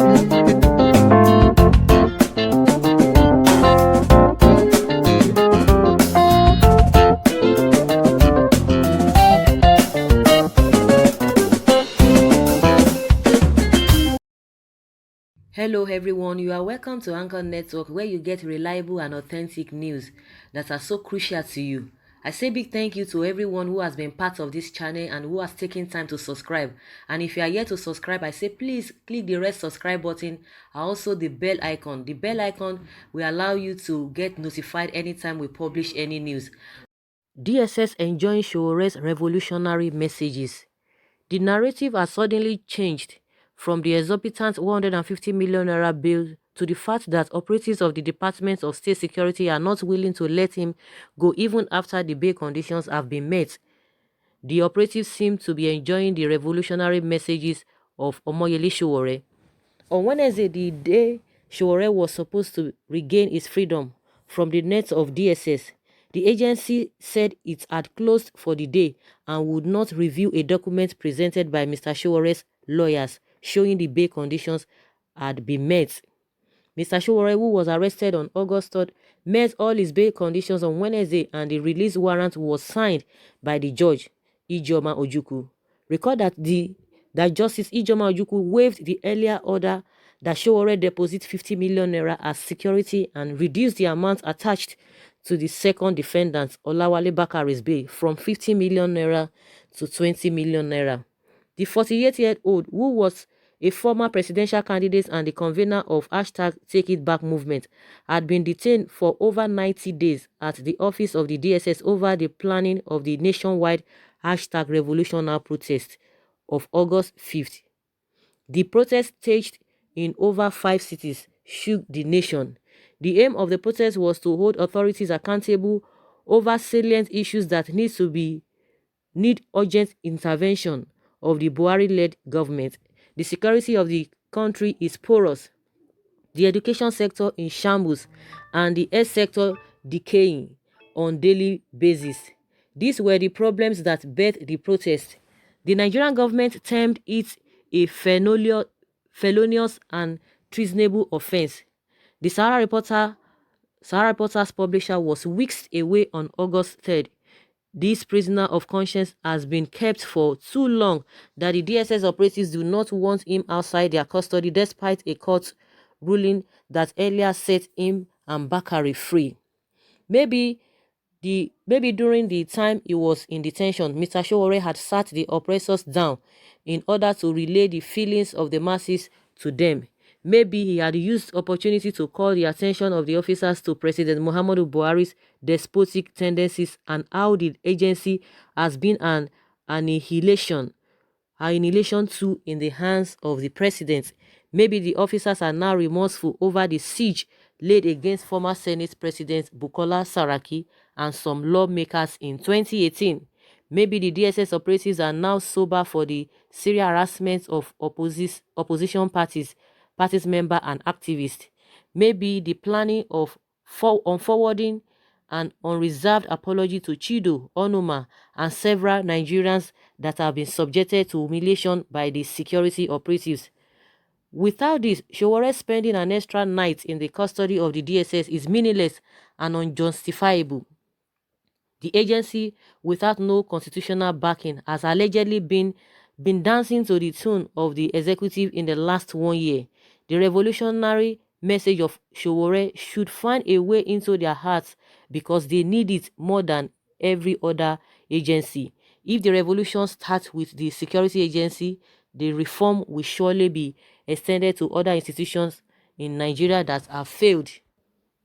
Hello everyone, you are welcome to Anchor Network where you get reliable and authentic news that are so crucial to you. I say big thank you to everyone who has been part of this channel and who has taken time to subscribe. And if you are yet to subscribe, I say please click the red subscribe button and also the bell icon. The bell icon will allow you to get notified anytime we publish any news. DSS enjoying Sowore's revolutionary messages. The narrative has suddenly changed from the exorbitant 150 million naira bill to the fact that operatives of the Department of State Security are not willing to let him go even after the bail conditions have been met. The operatives seem to be enjoying the revolutionary messages of Omoyele Sowore. On Wednesday, the day Sowore was supposed to regain his freedom from the nets of DSS, the agency said it had closed for the day and would not review a document presented by Mr. Sowore's lawyers showing the bail conditions had been met. Mr. Sowore, who was arrested on August 3rd, met all his bail conditions on Wednesday and the release warrant was signed by the judge, Ijoma Ojukwu. Recall that Justice Ijoma Ojukwu waived the earlier order that Sowore deposit 50 million naira as security and reduced the amount attached to the second defendant, Olawale Bakari's bail, from 50 million naira to 20 million naira. The 48-year-old, who was a former presidential candidate and the convener of #TakeItBack movement, had been detained for over 90 days at the office of the DSS over the planning of the nationwide #RevolutionNow protest of August 5th. The protest, staged in over 5 cities, shook the nation. The aim of the protest was to hold authorities accountable over salient issues that need urgent intervention of the Buhari-led government. The security of the country is porous, the education sector in shambles, and the health sector decaying on daily basis. These were the problems that birthed the protest. The Nigerian government termed it a felonious and treasonable offense. The Sahara Reporter's publisher was whisked away on August 3rd. This prisoner of conscience has been kept for too long that the DSS operatives do not want him outside their custody despite a court ruling that earlier set him and Bakari free. Maybe during the time he was in detention, Mr. Sowore had sat the oppressors down in order to relay the feelings of the masses to them. Maybe he had used opportunity to call the attention of the officers to President Muhammadu Buhari's despotic tendencies and how the agency has been an annihilation tool in the hands of the president. Maybe the officers are now remorseful over the siege laid against former Senate President Bukola Saraki and some lawmakers in 2018. Maybe the DSS operatives are now sober for the serial harassment of opposition parties member and activists. Maybe the planning on forwarding an unreserved apology to Chido, Onuma, and several Nigerians that have been subjected to humiliation by the security operatives. Without this, Sowore spending an extra night in the custody of the DSS is meaningless and unjustifiable. The agency, without no constitutional backing, has allegedly been dancing to the tune of the executive in the last 1 year. The revolutionary message of Sowore should find a way into their hearts because they need it more than every other agency. If the revolution starts with the security agency, the reform will surely be extended to other institutions in Nigeria that have failed.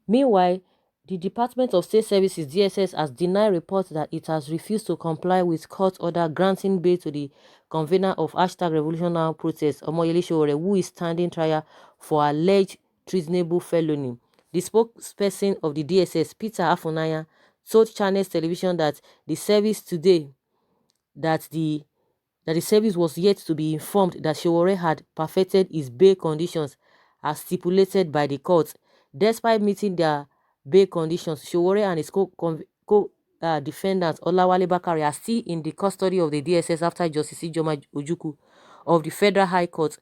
Meanwhile, the Department of State Services (DSS) has denied reports that it has refused to comply with court order granting bail to the convener of #RevolutionNow protest, Omoyele Sowore, who is standing trial for alleged treasonable felony. The spokesperson of the DSS, Peter Afunaya, told Channels Television that the service today that the service was yet to be informed that Sowore had perfected his bail conditions as stipulated by the court. Despite meeting their bail conditions, Sowore and his co-defendant Olawale Bakari are still in the custody of the DSS after Justice Ijoma Ojukwu of the Federal High Court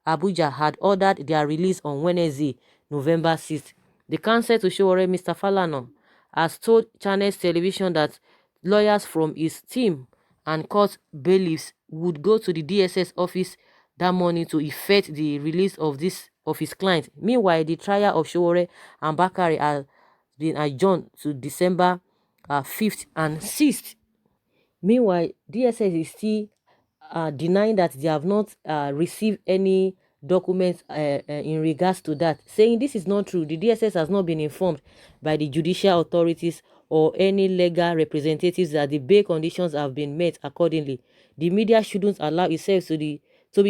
Abuja, had ordered their release on Wednesday, November 6th. The counsel to Sowore, Mr. Falana, has told Channels Television that lawyers from his team and court bailiffs would go to the DSS office that morning to effect the release of his client. Meanwhile, the trial of Sowore and Bakari has been adjourned to December 5th and 6th. Meanwhile, DSS is still denying that they have not received any documents in regards to that, saying this is not true. The DSS has not been informed by the judicial authorities or any legal representatives that the bail conditions have been met accordingly. The media shouldn't allow itself to be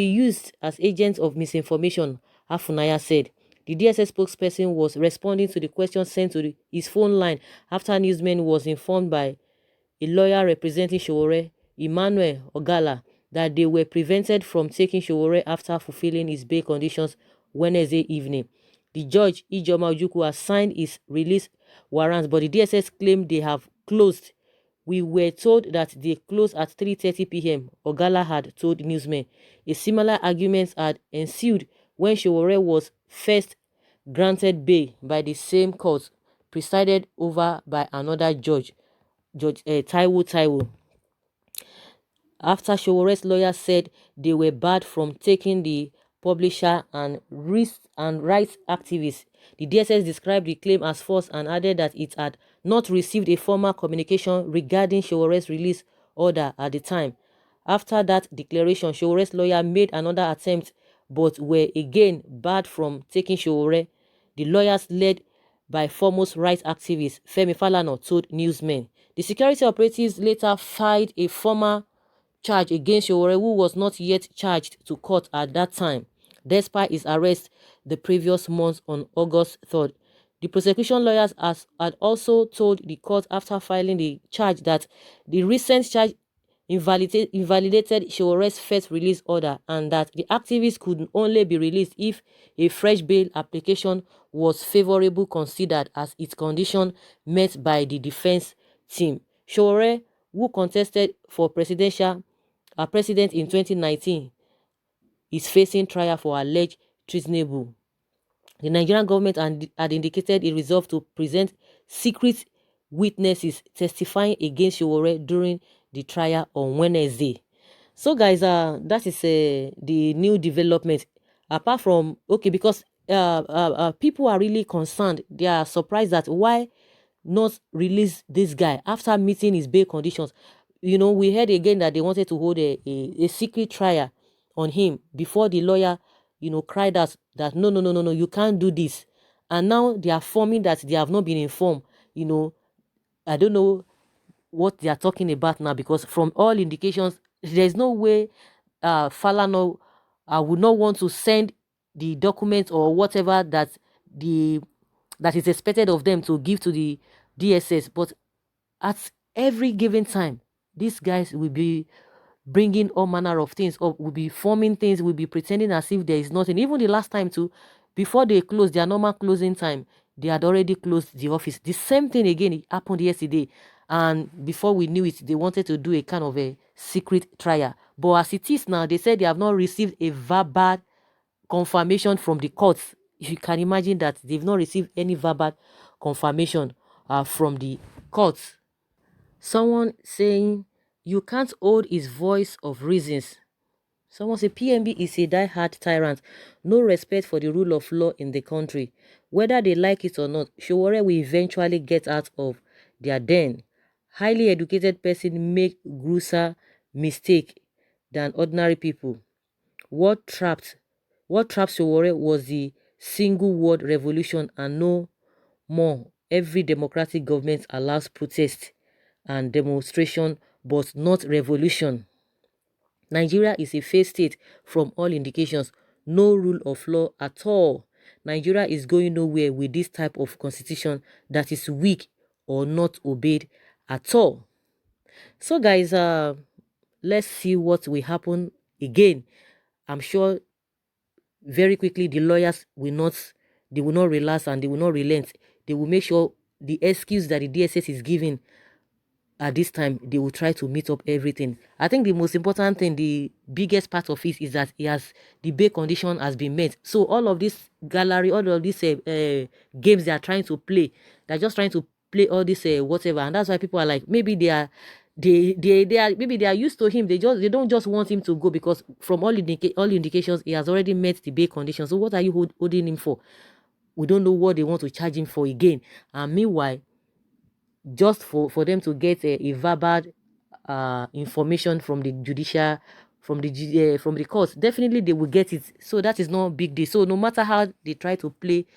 used as agents of misinformation, Afunaya said. The DSS spokesperson was responding to the question sent to his phone line after newsmen was informed by a lawyer representing Sowore, Emmanuel Ogala, that they were prevented from taking Sowore after fulfilling his bail conditions Wednesday evening. The judge, Ijoma Ojukwu, has signed his release warrants, but the DSS claimed they have closed. We were told that they closed at 3:30 p.m., Ogala had told newsmen. A similar argument had ensued when Sowore was first granted bail by the same court, presided over by another judge, Judge Taiwo. After Showore's lawyer said they were barred from taking the publisher and rights activists, the DSS described the claim as false and added that it had not received a formal communication regarding Showore's release order at the time. After that declaration, Showore's lawyer made another attempt but were again barred from taking Sowore. The lawyers, led by foremost rights activist Femi Falana, told newsmen. The security operatives later filed a formal charge against Sowore, who was not yet charged to court at that time, despite his arrest the previous month on August 3rd. The prosecution lawyers had also told the court after filing the charge that the recent charge invalidated Showore's first release order and that the activist could only be released if a fresh bail application was favorably considered as its condition met by the defense team. Sowore, who contested for president in 2019, is facing trial for alleged treasonable. The Nigerian government had indicated a resolve to present secret witnesses testifying against Sowore during the trial on Wednesday. So guys, that is the new development. Apart from, okay, because people are really concerned. They are surprised that why not release this guy after meeting his bail conditions. You know, we heard again that they wanted to hold a secret trial on him before the lawyer, cried out that no, you can't do this. And now they are forming that they have not been informed. I don't know what they are talking about now, because from all indications, there's no way Falana would not want to send the documents or whatever that is expected of them to give to the DSS. But at every given time, these guys will be bringing all manner of things up, will be forming things, will be pretending as if there is nothing. Even the last time too, before they closed their normal closing time, they had already closed the office. The same thing again, it happened yesterday. And before we knew it, they wanted to do a kind of a secret trial. But as it is now, they said they have not received a verbal confirmation from the courts. If you can imagine that they've not received any verbal confirmation from the courts. Someone saying, you can't hold his voice of reasons. Someone say PMB is a die-hard tyrant. No respect for the rule of law in the country. Whether they like it or not, Sowore will eventually get out of their den. Highly educated person make grosser mistake than ordinary people. What trapped Sowore was the single word revolution and no more. Every democratic government allows protest and demonstration, but not revolution. Nigeria is a failed state from all indications. No rule of law at all. Nigeria is going nowhere with this type of constitution that is weak or not obeyed at all. So guys, let's see what will happen again. I'm sure very quickly the lawyers will not relax and they will not relent. They will make sure the excuse that the DSS is giving at this time they will try to meet up everything. I think the most important thing, the biggest part of it, is that he has the bail condition has been met. So all of this gallery, all of these games they are trying to play, they're just trying to play all this whatever, and that's why people are like, maybe they are maybe they are used to him. They don't just want him to go, because from all indications he has already met the bail condition. So what are you holding him for? We don't know what they want to charge him for again. And meanwhile, just for them to get a verbal information from the judicial, from the court, definitely they will get it. So that is not big deal. So no matter how they try to play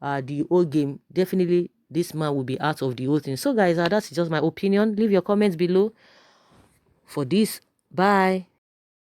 the old game, definitely this man will be out of the whole thing. So guys, that's just my opinion. Leave your comments below for this. Bye.